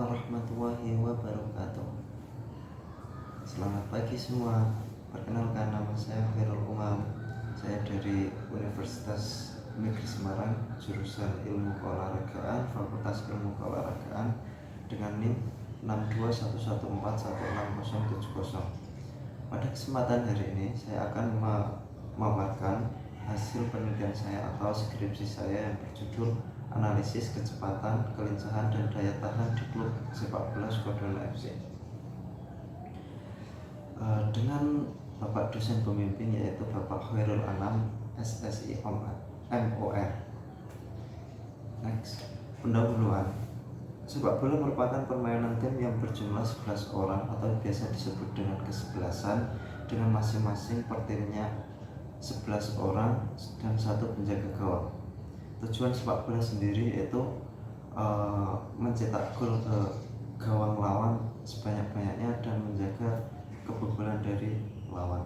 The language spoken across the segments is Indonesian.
warahmatullahi wabarakatuh. Selamat pagi semua. Perkenalkan, nama saya Khairul Umam. Saya dari Universitas Negeri Semarang, jurusan Ilmu Keolahragaan, Fakultas Ilmu Keolahragaan, dengan NIM 621141670. Pada kesempatan hari ini saya akan memaparkan hasil penelitian saya atau skripsi saya yang berjudul Analisis Kecepatan, Kelincahan, dan Daya Tahan di Klub Sepak Bola Squadron FC. Dengan Bapak dosen pembimbing yaitu Bapak Khairul Anam, SSI MOR. Next, pendahuluan. Sepak bola merupakan permainan tim yang berjumlah 11 orang atau biasa disebut dengan kesebelasan, dengan masing-masing per timnya 11 orang dan satu penjaga gawang. Tujuan sepak bola sendiri yaitu mencetak gol ke gawang lawan sebanyak-banyaknya dan menjaga kebobolan dari lawan.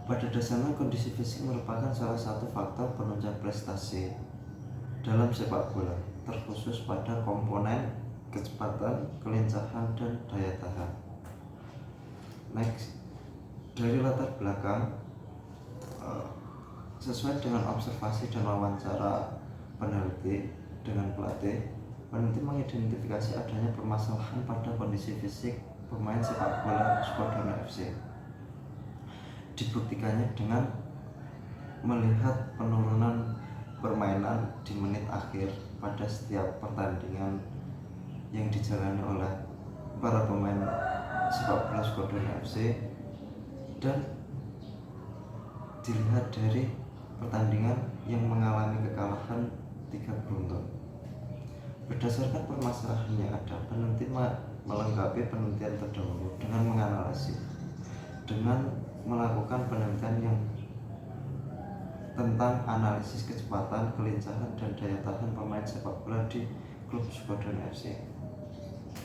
Pada dasarnya kondisi fisik merupakan salah satu faktor penunjang prestasi dalam sepak bola, terkhusus pada komponen kecepatan, kelincahan, dan daya tahan. Next, dari latar belakang, sesuai dengan observasi dan wawancara peneliti dengan pelatih, peneliti mengidentifikasi adanya permasalahan pada kondisi fisik pemain sepak bola Squadron FC. Dibuktikannya dengan melihat penurunan permainan di menit akhir pada setiap pertandingan yang dijalani oleh para pemain sepak bola Squadron FC, dan dilihat dari pertandingan yang mengalami kekalahan 3 beruntun. Berdasarkan permasalahan yang ada, peneliti melengkapi penelitian terdahulu dengan menganalisis, dengan melakukan penelitian yang tentang analisis kecepatan, kelincahan, dan daya tahan pemain sepak bola di klub Squadron FC.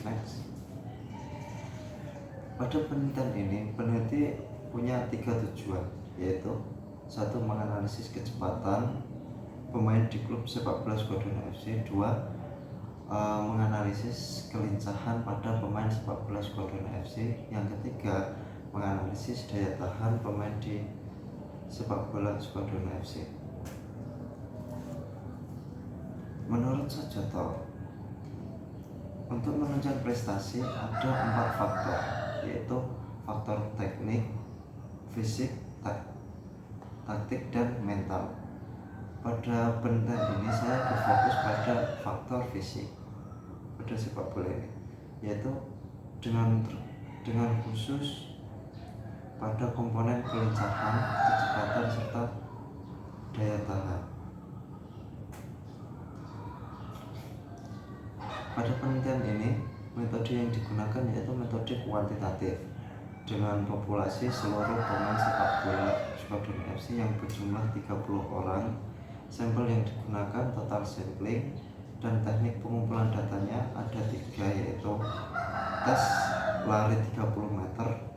Next, pada penelitian ini peneliti punya 3 tujuan, yaitu 1. Menganalisis kecepatan pemain di klub sepak bola Squadron FC. 2. Menganalisis kelincahan pada pemain sepak bola Squadron FC. Yang ketiga, menganalisis daya tahan pemain di sepak bola Squadron FC. Menurut Sojoto, untuk menunjang prestasi ada 4 faktor, yaitu faktor teknik, fisik, taktik, dan mental. Pada penelitian ini saya berfokus pada faktor fisik pada sepak bola ini, yaitu dengan khusus pada komponen kelincahan, kecepatan, serta daya tahan. Pada penelitian ini, metode yang digunakan yaitu metode kuantitatif dengan populasi seluruh pemain sepak bola Squadron FC yang berjumlah 30 orang. Sampel yang digunakan total sampling, dan teknik pengumpulan datanya ada 3, yaitu tes lari 30 meter,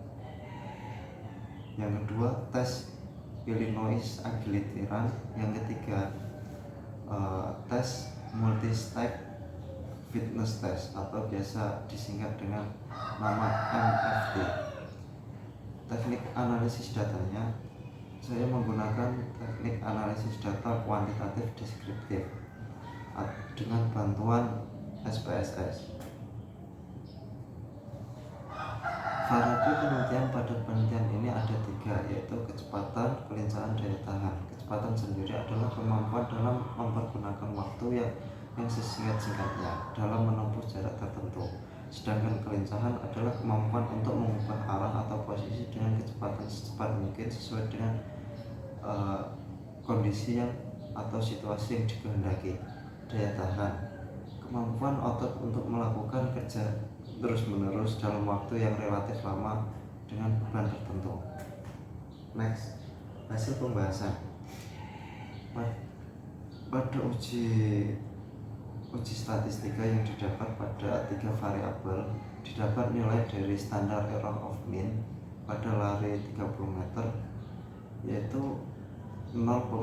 yang kedua tes Illinois Agility Run, yang ketiga tes multi-step fitness test atau biasa disingkat dengan nama MFT. Teknik analisis datanya, saya menggunakan teknik analisis data kuantitatif deskriptif dengan bantuan SPSS. Variabel penelitian pada penelitian ini ada 3, yaitu kecepatan, kelincahan, daya tahan. Kecepatan sendiri adalah kemampuan dalam mempergunakan waktu yang sesingkat-singkatnya dalam menempuh jarak tertentu. Sedangkan kelincahan adalah kemampuan untuk mengubah arah atau posisi dengan kecepatan secepat mungkin sesuai dengan kondisi atau situasi yang dikehendaki. Daya tahan, kemampuan otot untuk melakukan kerja terus-menerus dalam waktu yang relatif lama dengan beban tertentu. Next, hasil pembahasan. Pada uji statistika yang didapat pada 3 variabel, didapat nilai dari standar error of mean pada lari 30 meter yaitu 0,09,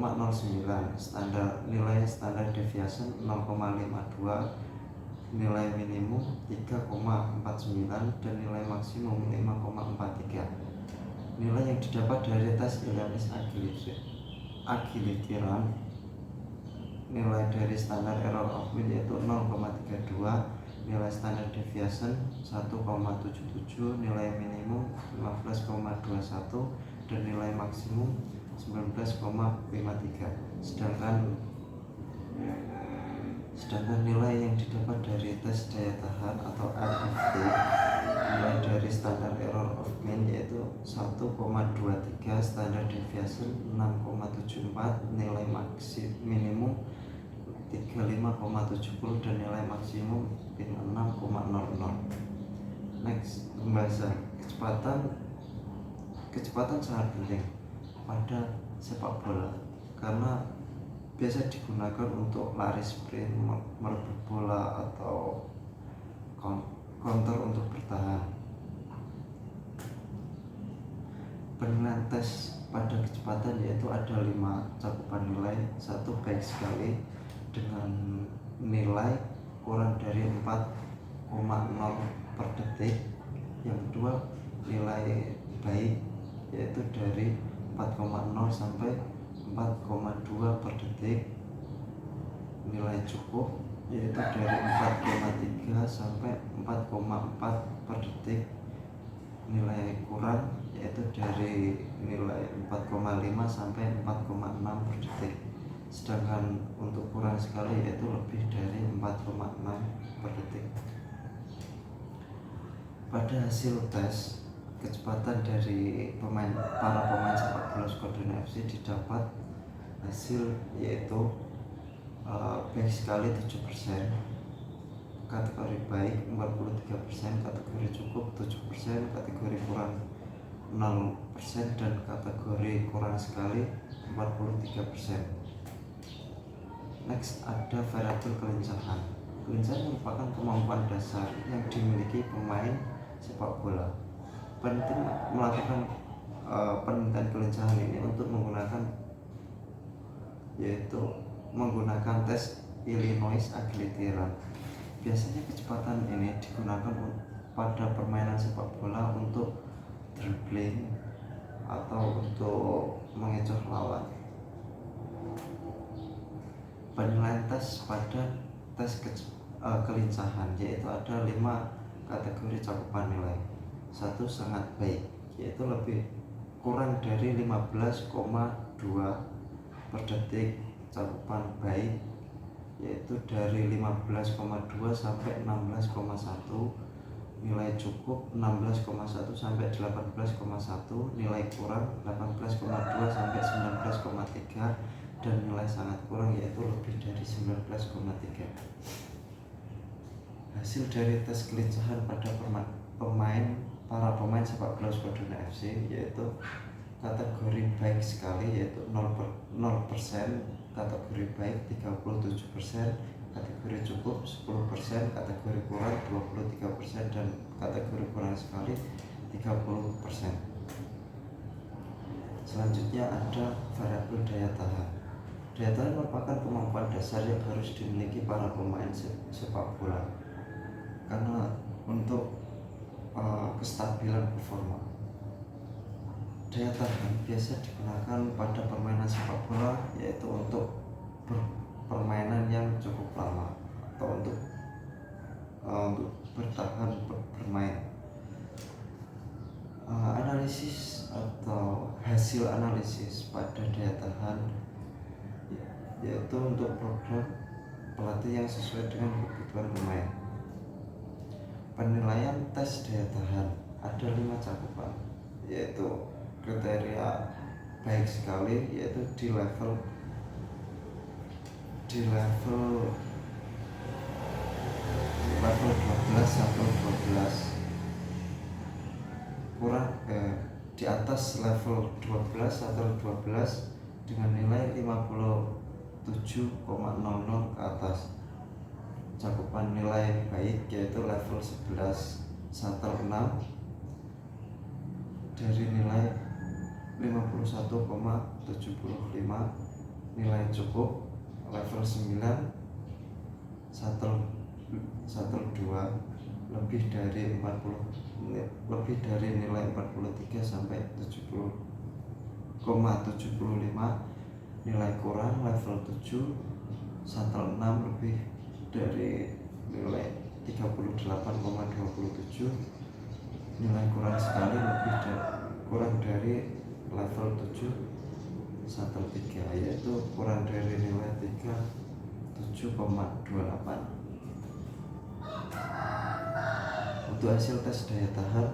nilai standar deviation 0,52, nilai minimum 3,49 dan nilai maksimum 5,43. Nilai yang didapat dari tes Illinois Agility Run, nilai dari standar error of mean yaitu 0,32, nilai standar deviation 1,77, nilai minimum 15,21 dan nilai maksimum 19,53. Sedangkan nilai yang didapat dari tes daya tahan atau RFT, nilai dari standar error of mean yaitu 1,23, standar deviation 6,74, nilai minimum 35,70 dan nilai maksimum 6,00. Next, pembahasan kecepatan sangat penting pada sepak bola karena biasa digunakan untuk lari sprint, merebut bola atau counter untuk bertahan. Penilaian tes pada kecepatan yaitu ada 5 cakupan nilai. 1, baik sekali dengan nilai kurang dari 4,0 per detik. Yang kedua, nilai baik yaitu dari 4,0 sampai 4,2 per detik. Nilai cukup yaitu dari 4,3 sampai 4,4 per detik. Nilai kurang yaitu dari nilai 4,5 sampai 4,6 per detik. Sedangkan untuk kurang sekali yaitu lebih dari 4,6 per detik. Pada hasil tes kecepatan dari para pemain sepak bola Skuadron FC didapat hasil yaitu baik sekali 7%, kategori baik 43%, kategori cukup 7%, kategori kurang 0% dan kategori kurang sekali 43%. Next, ada variabel kelincahan. Kelincahan merupakan kemampuan dasar yang dimiliki pemain sepak bola. Penting melakukan penelitian kelincahan ini untuk menggunakan tes Illinois Agility Run. Biasanya kecepatan ini digunakan pada permainan sepak bola untuk dribbling atau untuk mengecoh lawan. Penilaian tes pada tes kelincahan yaitu ada 5 kategori cakupan nilai. 1, sangat baik yaitu lebih kurang dari 15,2 per detik. Cakupan baik yaitu dari 15,2 sampai 16,1. Nilai cukup 16,1 sampai 18,1. Nilai kurang 18,2 sampai 19,3 dan nilai sangat kurang yaitu lebih dari 19,3. Hasil dari tes kelincahan pada para pemain sepak bola Skuadron FC yaitu kategori baik sekali yaitu 0%, kategori baik 37%, kategori cukup 10%, kategori kurang 23% dan kategori kurang sekali 30%. Selanjutnya ada variabel daya tahan. Daya tahan merupakan kemampuan dasar yang harus dimiliki para pemain sepak bola karena untuk kestabilan performa. Daya tahan biasa digunakan pada permainan sepak bola yaitu untuk permainan yang cukup lama atau untuk bertahan bermain. Analisis atau hasil analisis pada daya tahan yaitu untuk program pelatih yang sesuai dengan kebutuhan pemain. Penilaian tes daya tahan ada 5 cakupan yaitu kriteria baik sekali yaitu di level 12 atau 12 kurang di atas level 12 atau 12 dengan nilai 57,00 ke atas. Cakupan nilai baik yaitu level 11 Satel 6 dari nilai 51,75. Nilai cukup level 9 Satel shuttle 2 lebih dari nilai 43 sampai 70,75, nilai kurang level 7. Shuttle 6 lebih dari nilai 38,27, nilai kurang sekali kurang dari level 7. Shuttle 3 yaitu kurang dari nilai 37,28. Untuk hasil tes daya tahan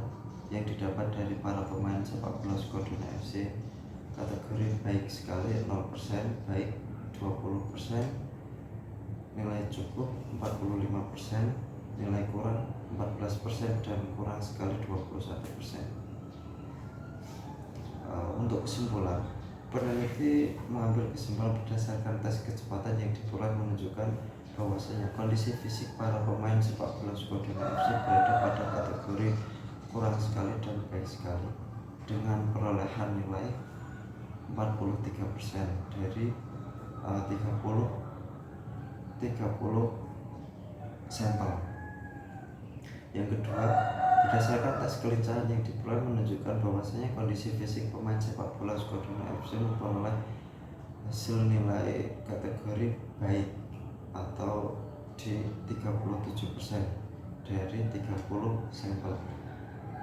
yang didapat dari para pemain sepak bola Squadron FC, kategori baik sekali 0%, baik 20%, nilai cukup 45%, nilai kurang 14%, dan kurang sekali 21%. Untuk kesimpulan, peneliti mengambil kesimpulan berdasarkan tes kecepatan yang diperoleh menunjukkan bahwasanya kondisi fisik para pemain sepak bola Squadron FC berada pada kategori kurang sekali dan baik sekali dengan perolehan nilai 43% dari 30 sampel. Yang kedua, berdasarkan tes kelincahan yang diperoleh menunjukkan bahwasanya kondisi fisik pemain sepak bola Squadron FC memperoleh hasil nilai kategori baik atau di 37% dari 30 sampel.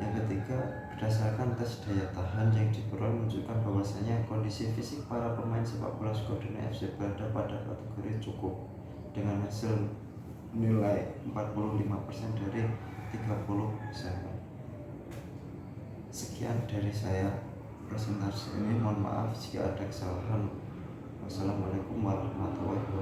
Yang ketiga, berdasarkan tes daya tahan yang diperoleh menunjukkan bahwasanya kondisi fisik para pemain sepak bola Squadron FC berada pada kategori cukup dengan hasil nilai 45% dari 30 sampel. Sekian dari saya presentasi ini, mohon maaf jika ada kesalahan. Wassalamualaikum warahmatullahi wabarakatuh.